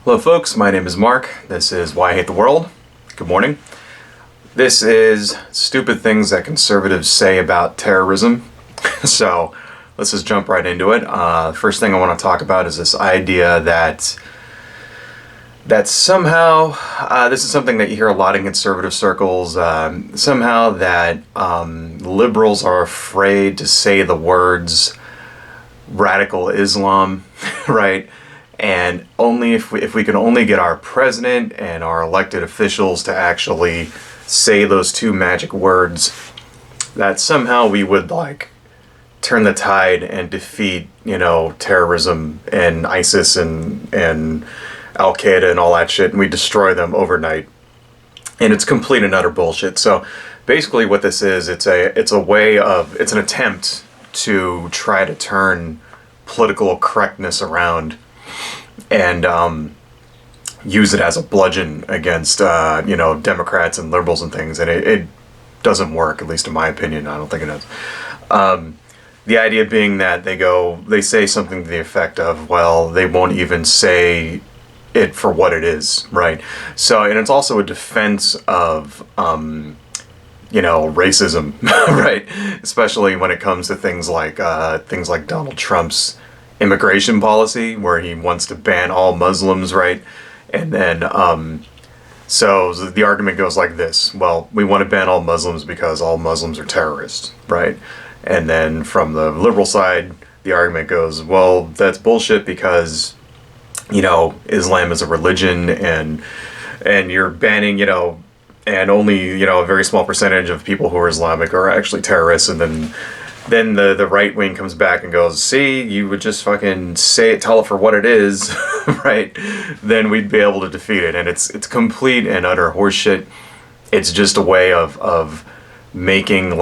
Hello folks, my name is Mark. This is Why I Hate the World. Good morning. This is stupid things that conservatives say about terrorism. So let's just jump right into it. First thing I want to talk about is this idea that somehow, this is something that you hear a lot in conservative circles, somehow that liberals are afraid to say the words radical Islam, right? And only if we can only get our president and our elected officials to actually say those two magic words, that somehow we would turn the tide and defeat, terrorism and ISIS and Al Qaeda and all that shit, and we destroy them overnight. And it's complete and utter bullshit. So basically, what this is, it's an attempt to try to turn political correctness around and use it as a bludgeon against Democrats and liberals and things, and it doesn't work, at least in my opinion. I don't think it does. The idea being that they say something to the effect of, well, they won't even say it for what it is, right? So, and it's also a defense of racism, right? Especially when it comes to things like Donald Trump's immigration policy, where he wants to ban all Muslims, right? And then so the argument goes like this: well, we want to ban all Muslims because all Muslims are terrorists, right? And then from the liberal side, the argument goes, well, that's bullshit because Islam is a religion, and you're banning, and only, a very small percentage of people who are Islamic are actually terrorists. And then the right wing comes back and goes, see, you would just fucking tell it for what it is, right? Then we'd be able to defeat it. And it's complete and utter horseshit. It's just a way of making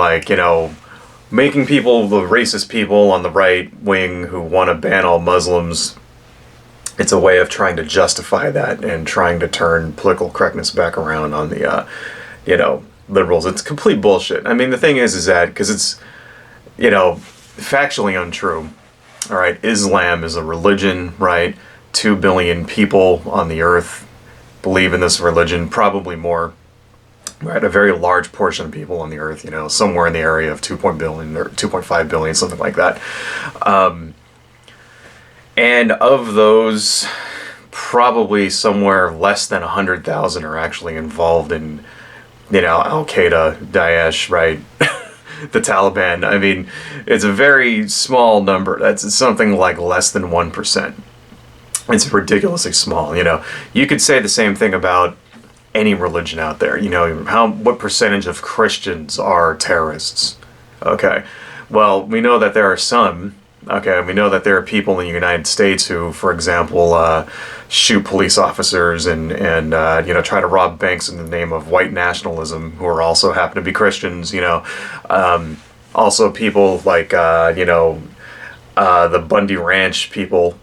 making people, the racist people on the right wing who want to ban all Muslims, it's a way of trying to justify that and trying to turn political correctness back around on the, liberals. It's complete bullshit. I mean, the thing is that, because it's, factually untrue. All right, Islam is a religion, right? 2 billion people on the earth believe in this religion, probably more. Right, a very large portion of people on the earth, somewhere in the area of 2.5 billion or 2.5 billion, something like that. And of those, probably somewhere less than 100,000 are actually involved in, Al Qaeda, Daesh, right? The Taliban. I mean, it's a very small number. That's something like less than 1%. It's ridiculously small. You could say the same thing about any religion out there. What percentage of Christians are terrorists? Okay, well, we know that there are some. Okay, we know that there are people in the United States who, for example, shoot police officers and try to rob banks in the name of white nationalism, who are also happen to be Christians. Also people like the Bundy Ranch people.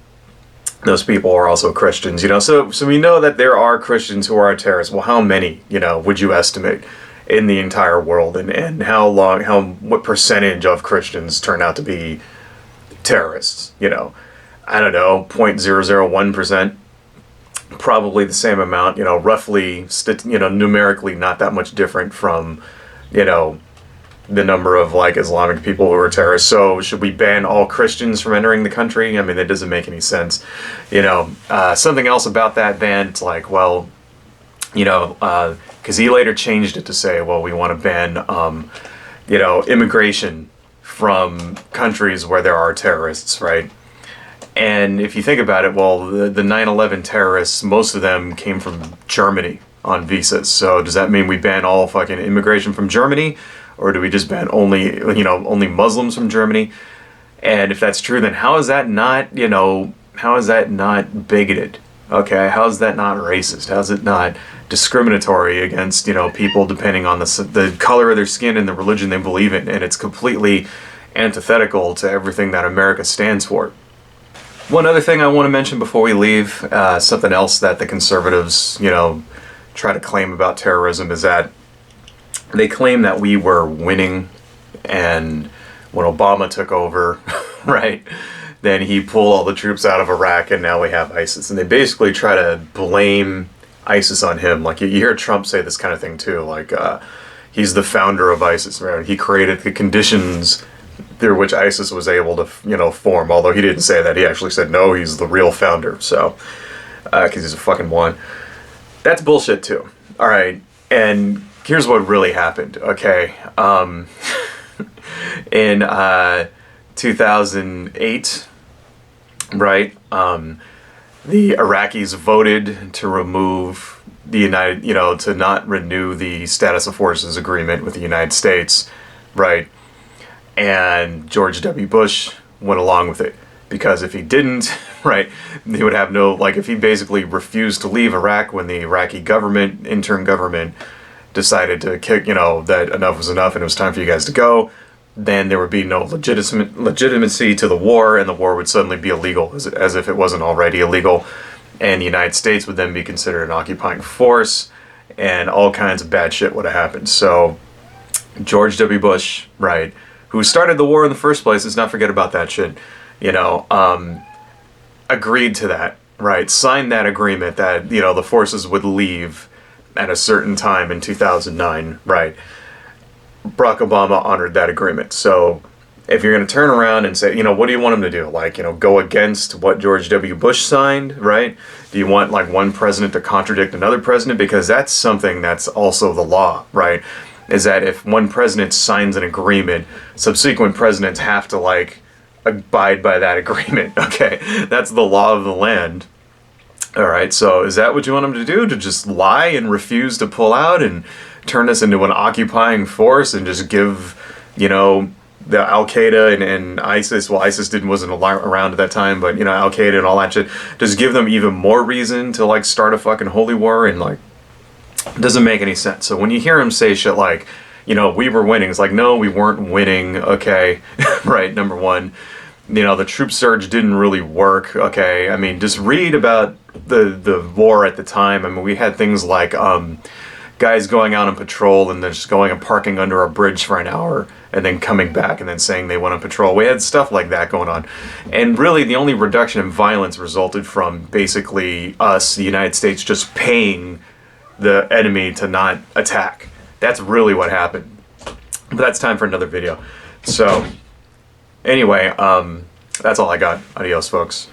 Those people are also Christians. So we know that there are Christians who are terrorists. Well, how many would you estimate in the entire world, and what percentage of Christians turn out to be terrorists? I don't know, 0.001%, probably the same amount, roughly, numerically not that much different from, the number of Islamic people who are terrorists. So should we ban all Christians from entering the country? I mean, that doesn't make any sense. Something else about that ban, it's well, because he later changed it to say, well, we want to ban, immigration from countries where there are terrorists, right? And if you think about it, well, the 9/11 terrorists, most of them came from Germany on visas. So does that mean we ban all fucking immigration from Germany? Or do we just ban only Muslims from Germany? And if that's true, then how is that not bigoted? Okay, how is that not racist? How is it not discriminatory against, people depending on the color of their skin and the religion they believe in? And it's completely antithetical to everything that America stands for. One other thing I want to mention before we leave, something else that the conservatives, try to claim about terrorism, is that they claim that we were winning, and when Obama took over, right, then he pulled all the troops out of Iraq, and now we have ISIS. And they basically try to blame ISIS on him. Like, you hear Trump say this kind of thing too, like, he's the founder of ISIS, right? He created the conditions through which ISIS was able to, form. Although he didn't say that. He actually said, no, he's the real founder. So, because he's a fucking one. That's bullshit too. All right. And here's what really happened. Okay. In 2008, right? The Iraqis voted to remove the to not renew the status of forces agreement with the United States, right? And George W. Bush went along with it, because if he didn't, right, he would have no, like, if he basically refused to leave Iraq when the Iraqi government, interim government, decided to kick, that enough was enough and it was time for you guys to go, then there would be no legitimacy to the war, and the war would suddenly be illegal, as if it wasn't already illegal, and the United States would then be considered an occupying force, and all kinds of bad shit would have happened. So George W. Bush, right, who started the war in the first place, let's not forget about that shit, agreed to that, right, signed that agreement that, the forces would leave at a certain time in 2009, right. Barack Obama honored that agreement. So if you're going to turn around and say, what do you want him to do? Like, go against what George W. Bush signed, right? Do you want, like, one president to contradict another president? Because that's something that's also the law, right? Is that if one president signs an agreement, subsequent presidents have to, like, abide by that agreement, okay? That's the law of the land. All right, so is that what you want him to do? To just lie and refuse to pull out and turn us into an occupying force and just give, the Al-Qaeda and ISIS, well, ISIS wasn't around at that time, but, Al-Qaeda and all that shit, just give them even more reason to, like, start a fucking holy war, and, like, it doesn't make any sense. So when you hear him say shit like, we were winning, it's like, no, we weren't winning, okay, right, number one. The troop surge didn't really work, okay? I mean, just read about the war at the time. I mean, we had things like guys going out on patrol and then just going and parking under a bridge for an hour and then coming back and then saying they went on patrol. We had stuff like that going on. And really, the only reduction in violence resulted from basically us, the United States, just paying the enemy to not attack. That's really what happened. But that's time for another video. So, anyway, that's all I got. Adios, folks.